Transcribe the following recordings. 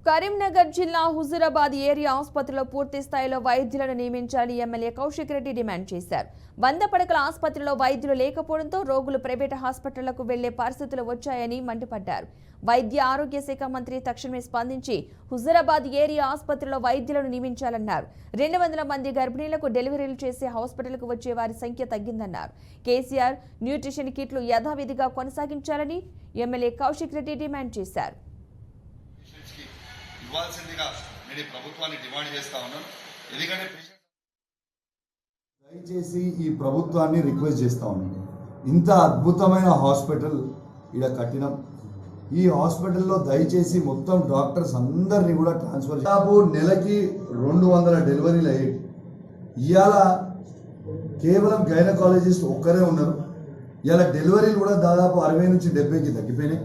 కరీంనగర్ జిల్లా హుజూరాబాద్ ఏరియా ఆసుపత్రిలో పూర్తి స్థాయిలో వైద్యులను నియమించాలని ఎమ్మెల్యే కౌశిక్ రెడ్డి డిమాండ్ చేశారు. 100 పడకల ఆసుపత్రిలో వైద్యులు లేకపోవడంతో రోగులు ప్రైవేట్ హాస్పిటళ్లకు వెళ్లే పరిస్థితులు వచ్చాయని మండిపడ్డారు. వైద్య ఆరోగ్య శాఖ మంత్రి తక్షణమే స్పందించి హుజూరాబాద్ ఏరియా ఆసుపత్రిలో వైద్యులను నియమించాలన్నారు. 200 మంది గర్భిణీలకు డెలివరీలు చేసే హాస్పిటల్కు వచ్చే వారి సంఖ్య తగ్గిందన్నారు. కేసీఆర్ న్యూట్రిషన్ కిట్లు యథావిధిగా కొనసాగించాలని ఎమ్మెల్యే కౌశిక్ రెడ్డి డిమాండ్ చేశారు. ఇవ్వాల్సిందిగా నేను ప్రభుత్వాన్ని డిమాండ్ చేస్తా ఉన్నాను. ఎందుకంటే దయచేసి ఈ ప్రభుత్వాన్ని రిక్వెస్ట్ చేస్తా ఉన్నాను. ఇంత అద్భుతమైన హాస్పిటల్ ఇక్కడ కట్టినాం. ఈ హాస్పిటల్లో దయచేసి మొత్తం డాక్టర్స్ అందరినీ కూడా ట్రాన్స్ఫర్ దాదాపు నెలకి 200 డెలివరీలు అయ్యాయి. ఇవాళ కేవలం గైనకాలజిస్ట్ ఒక్కరే ఉన్నారు. ఇవాళ డెలివరీలు కూడా దాదాపు 60 నుంచి 70కి తగ్గిపోయినాయి.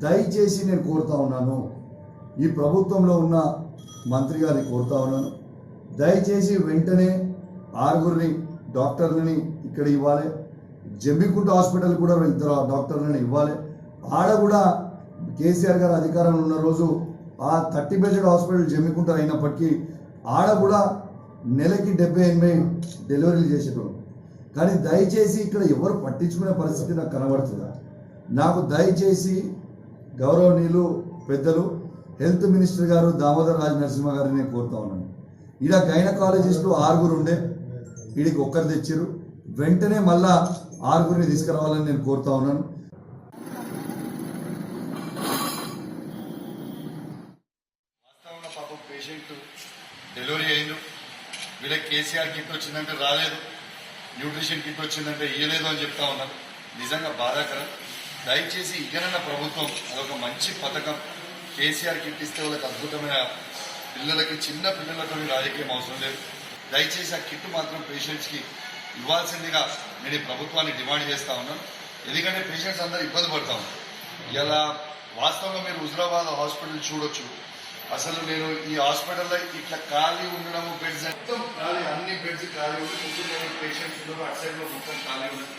దయచేసి నేను కోరుతా ఉన్నాను, ఈ ప్రభుత్వంలో ఉన్న మంత్రి గారిని కోరుతా ఉన్నాను, దయచేసి వెంటనే 6 డాక్టర్లని ఇక్కడ ఇవ్వాలి. జమ్మికుంట హాస్పిటల్ కూడా 2 డాక్టర్లని ఇవ్వాలి. ఆడ కూడా కేసీఆర్ గారు అధికారంలో ఉన్న రోజు ఆ 30 బెడెడ్ హాస్పిటల్ జమ్మికుంట అయినప్పటికీ ఆడ కూడా నెలకి 70-80 డెలివరీలు చేసేటోళ్ళు. కానీ దయచేసి ఇక్కడ ఎవరు పట్టించుకునే పరిస్థితి నాకు కనబడుతుందా? నాకు దయచేసి గౌరవనీయులు పెద్దలు హెల్త్ మినిస్టర్ గారు దామోదర్ రాజ్ నరసింహ గారిని నేను కోరుతా ఉన్నాను. ఈడ గైనకాలజిస్టులు 6 ఉండే, వీడికి 1 తెచ్చారు. వెంటనే మళ్ళా 6 తీసుకురావాలని నేను కోరుతా ఉన్నాను. వాస్తవంగా పాపం పేషెంట్ డెలివరీ అయింది, వీళ్ళకి కేసీఆర్ కిట్ వచ్చిందంటే రాలేదు, న్యూట్రిషన్ కిట్ వచ్చిందంటే ఇయ్యలేదు అని చెప్తా ఉన్నారు. నిజంగా బాధాకరం. దయచేసి ఇకనన్న ప్రభుత్వం అదొక మంచి పథకం. కేసీఆర్ కిట్ ఇస్తే వాళ్ళకి అద్భుతమైన పిల్లలకి, చిన్న పిల్లలతో రాజకీయం అవసరం లేదు. దయచేసి ఆ కిట్ మాత్రం పేషెంట్స్కి ఇవ్వాల్సిందిగా నేను ఈ ప్రభుత్వాన్ని డిమాండ్ చేస్తా ఉన్నాను. ఎందుకంటే పేషెంట్స్ అందరూ ఇబ్బంది పడతా ఉన్నారు. ఇలా వాస్తవంగా మీరు హుజూరాబాద్ హాస్పిటల్ చూడొచ్చు. అసలు నేను ఈ హాస్పిటల్లో ఇట్లా ఖాళీ ఉండడము, బెడ్స్ మొత్తం ఖాళీ, అన్ని బెడ్స్ ఖాళీ ఉంది. పేషెంట్స్ అటు సైడ్ లో మొత్తం ఖాళీ ఉంది.